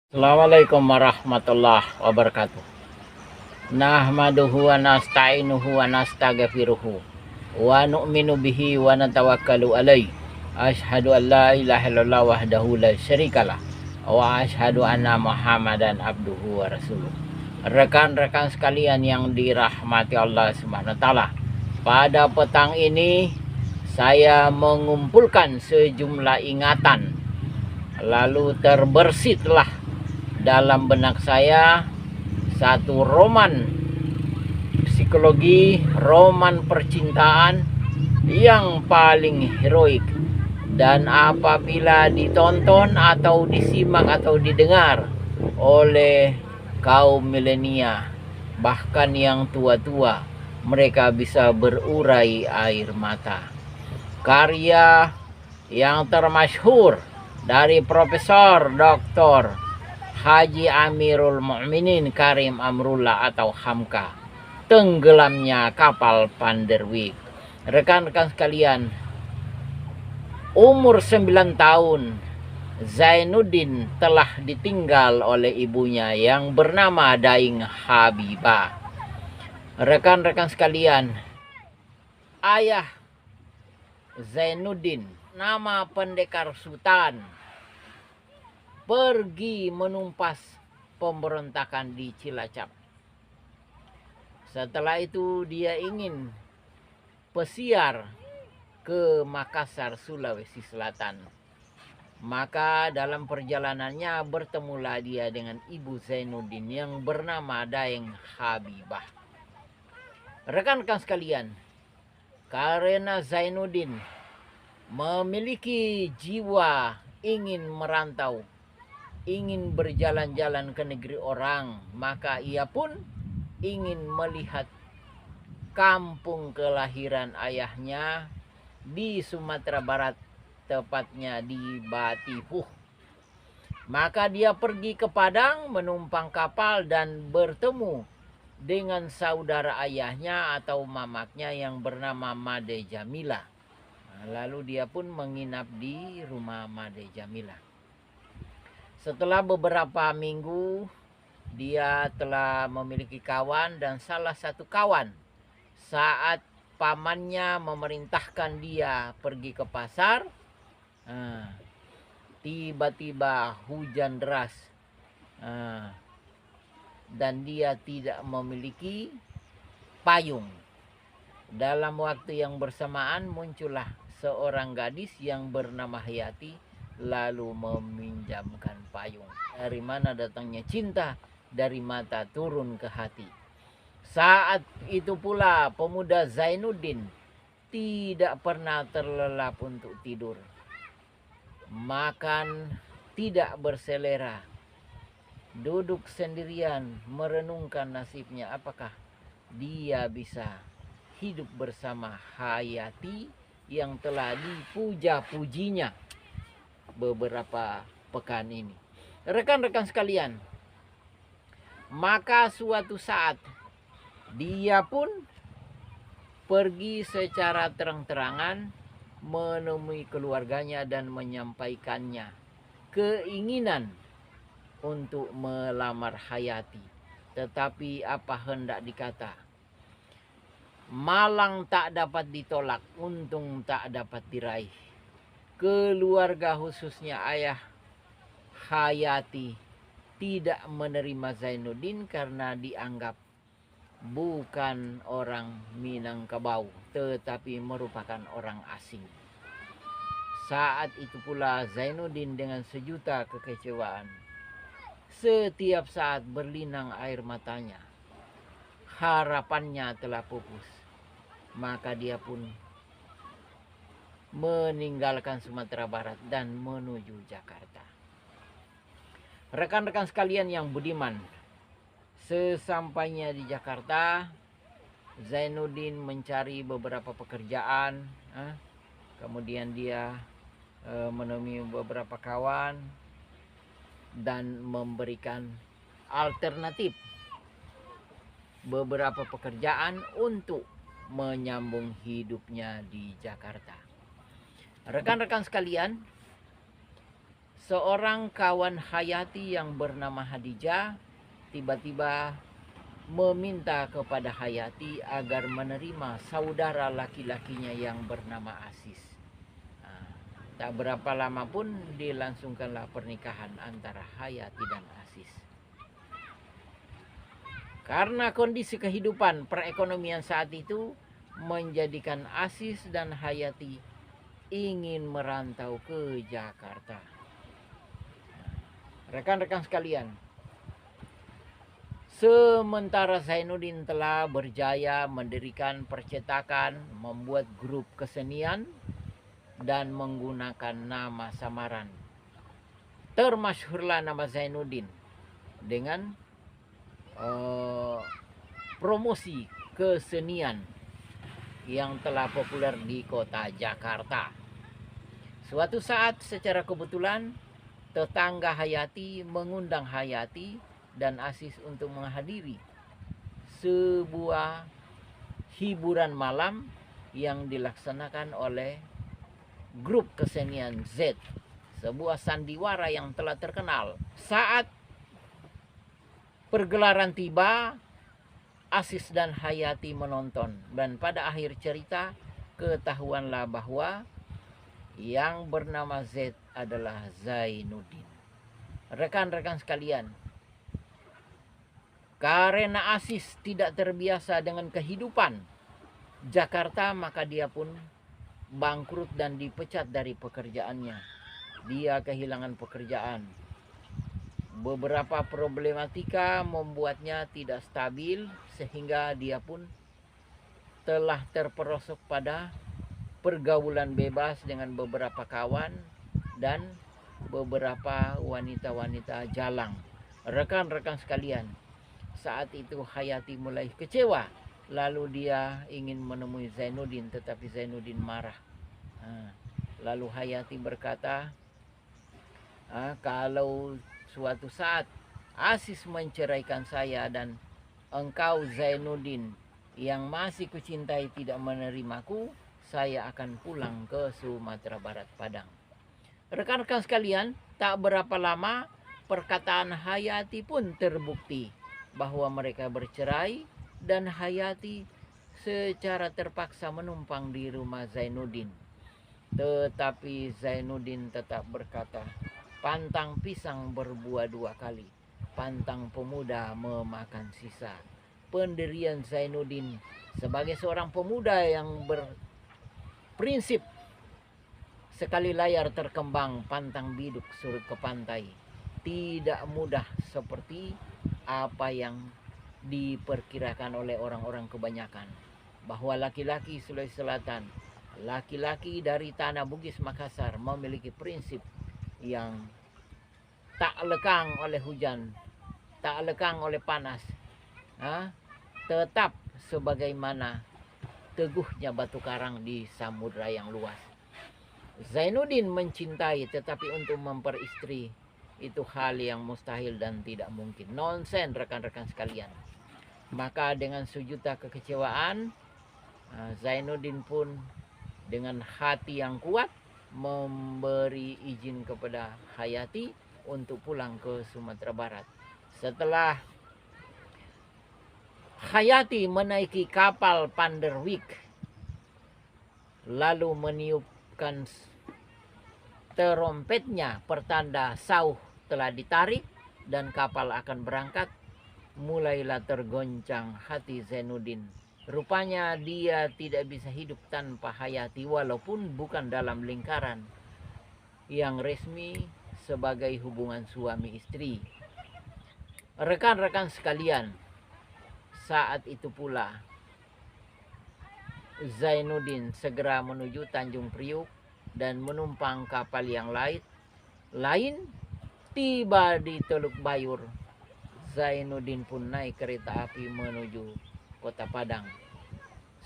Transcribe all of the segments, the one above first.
Assalamualaikum warahmatullahi wabarakatuh. Nahmaduhu wa nasta'inuhu wa nastaghfiruhu wa nu'minu bihi wa natawakkalu alaihi. Asyhadu an la ilaha illallah wahdahu la syarikalah wa asyhadu anna Muhammadan abduhu wa rasuluh. Rekan-rekan sekalian yang dirahmati Allah Subhanahu wa taala, pada petang ini saya mengumpulkan sejumlah ingatan, lalu terbersihlah dalam benak saya satu roman psikologi, roman percintaan yang paling heroik, dan apabila ditonton atau disimak atau didengar oleh kaum milenia, bahkan yang tua-tua, mereka bisa berurai air mata. Karya yang termasyhur dari Profesor Dr. Haji Amirul Mukminin Karim Amrullah atau Hamka, Tenggelamnya Kapal Panderwick. Rekan-rekan sekalian, umur 9 tahun Zainuddin telah ditinggal oleh ibunya yang bernama Daing Habibah. Rekan-rekan sekalian, ayah Zainuddin, nama pendekar Sultan, pergi menumpas pemberontakan di Cilacap. Setelah itu dia ingin pesiar ke Makassar, Sulawesi Selatan. Maka dalam perjalanannya bertemulah dia dengan ibu Zainuddin yang bernama Daeng Habibah. Rekan-rekan sekalian, karena Zainuddin memiliki jiwa ingin merantau, ingin berjalan-jalan ke negeri orang, maka ia pun ingin melihat kampung kelahiran ayahnya di Sumatera Barat, tepatnya di Batipuh. Maka dia pergi ke Padang menumpang kapal dan bertemu dengan saudara ayahnya atau mamaknya yang bernama Made Jamila. Lalu dia pun menginap di rumah Made Jamila. Setelah beberapa minggu, dia telah memiliki kawan, dan salah satu kawan, saat pamannya memerintahkan dia pergi ke pasar, tiba-tiba hujan deras, dan dia tidak memiliki payung. Dalam waktu yang bersamaan muncullah seorang gadis yang bernama Hayati, lalu meminjamkan payung. Dari mana datangnya cinta? Dari mata turun ke hati. Saat itu pula pemuda Zainuddin tidak pernah terlelap untuk tidur. Makan tidak berselera. Duduk sendirian merenungkan nasibnya, apakah dia bisa hidup bersama Hayati yang telah dipuja-pujinya beberapa pekan ini. Rekan-rekan sekalian, maka suatu saat dia pun pergi secara terang-terangan menemui keluarganya dan menyampaikannya keinginan untuk melamar Hayati. Tetapi apa hendak dikata, malang tak dapat ditolak, untung tak dapat diraih. Keluarga khususnya ayah Hayati tidak menerima Zainuddin karena dianggap bukan orang Minangkabau, tetapi merupakan orang asing. Saat itu pula Zainuddin dengan sejuta kekecewaan, setiap saat berlinang air matanya, harapannya telah pupus. Maka dia pun meninggalkan Sumatera Barat dan menuju Jakarta. Rekan-rekan sekalian yang budiman, sesampainya di Jakarta, Zainuddin mencari beberapa pekerjaan, kemudian dia menemui beberapa kawan dan memberikan alternatif beberapa pekerjaan untuk menyambung hidupnya di Jakarta. Rekan-rekan sekalian, seorang kawan Hayati yang bernama Hadijah tiba-tiba meminta kepada Hayati agar menerima saudara laki-lakinya yang bernama Asis. Tak berapa lama pun dilangsungkanlah pernikahan antara Hayati dan Asis. Karena kondisi kehidupan perekonomian saat itu menjadikan Asis dan Hayati ingin merantau ke Jakarta. Rekan-rekan sekalian, sementara Zainuddin telah berjaya mendirikan percetakan, membuat grup kesenian, dan menggunakan nama samaran. Termasyhurlah nama Zainuddin dengan promosi kesenian yang telah populer di kota Jakarta. Suatu saat secara kebetulan tetangga Hayati mengundang Hayati dan Asis untuk menghadiri sebuah hiburan malam yang dilaksanakan oleh grup kesenian Z, sebuah sandiwara yang telah terkenal. Saat pergelaran tiba, Asis dan Hayati menonton, dan pada akhir cerita ketahuanlah bahwa yang bernama Z adalah Zainuddin. Rekan-rekan sekalian, karena Asis tidak terbiasa dengan kehidupan Jakarta, maka dia pun bangkrut dan dipecat dari pekerjaannya. Dia kehilangan pekerjaan. Beberapa problematika membuatnya tidak stabil, sehingga dia pun telah terperosok pada pergaulan bebas dengan beberapa kawan dan beberapa wanita-wanita jalang. Rekan-rekan sekalian, saat itu Hayati mulai kecewa. Lalu dia ingin menemui Zainuddin, tetapi Zainuddin marah. Lalu Hayati berkata, kalau suatu saat Asis menceraikan saya dan engkau Zainuddin yang masih kucintai tidak menerimaku, saya akan pulang ke Sumatera Barat, Padang. Rekan-rekan sekalian, tak berapa lama perkataan Hayati pun terbukti bahwa mereka bercerai, dan Hayati secara terpaksa menumpang di rumah Zainuddin. Tetapi Zainuddin tetap berkata, pantang pisang berbuah dua kali, pantang pemuda memakan sisa. Pendirian Zainuddin sebagai seorang pemuda yang berprinsip, sekali layar terkembang, pantang biduk surut ke pantai, tidak mudah seperti apa yang diperkirakan oleh orang-orang kebanyakan, bahwa laki-laki Sulawesi Selatan, laki-laki dari tanah Bugis Makassar memiliki prinsip yang tak lekang oleh hujan, tak lekang oleh panas, tetap sebagaimana teguhnya batu karang di samudra yang luas. Zainuddin mencintai, tetapi untuk memperistri itu hal yang mustahil dan tidak mungkin. Nonsen, rekan-rekan sekalian. Maka dengan sejuta kekecewaan, Zainuddin pun dengan hati yang kuat memberi izin kepada Hayati untuk pulang ke Sumatera Barat. Setelah Hayati menaiki kapal Panderwick, lalu meniupkan terompetnya pertanda sauh telah ditarik dan kapal akan berangkat, mulailah tergoncang hati Zainuddin. Rupanya dia tidak bisa hidup tanpa Hayati, walaupun bukan dalam lingkaran yang resmi sebagai hubungan suami istri. Rekan-rekan sekalian, saat itu pula Zainuddin segera menuju Tanjung Priuk dan menumpang kapal yang lain. Tiba di Teluk Bayur, Zainuddin pun naik kereta api menuju kota Padang.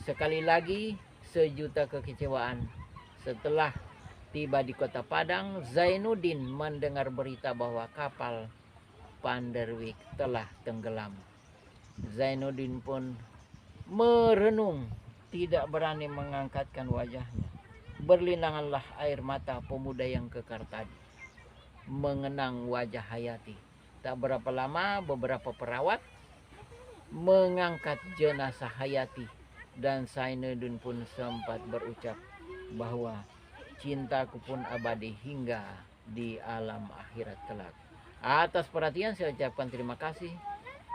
Sekali lagi sejuta kekecewaan. Setelah tiba di kota Padang, Zainuddin mendengar berita bahwa kapal Panderwick telah tenggelam. Zainuddin pun merenung, tidak berani mengangkatkan wajahnya. Berlinanganlah air mata pemuda yang kekar tadi. mengenang wajah Hayati. Tak berapa lama beberapa perawat mengangkat jenazah Hayati dan Zainuddin pun sempat berucap bahwa cintaku pun abadi hingga di alam akhirat kelak. Atas perhatian saya ucapkan terima kasih.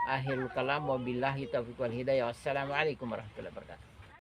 Akhirul kalam wabillahi taufiq wal hidayah. Wassalamualaikum warahmatullahi wabarakatuh.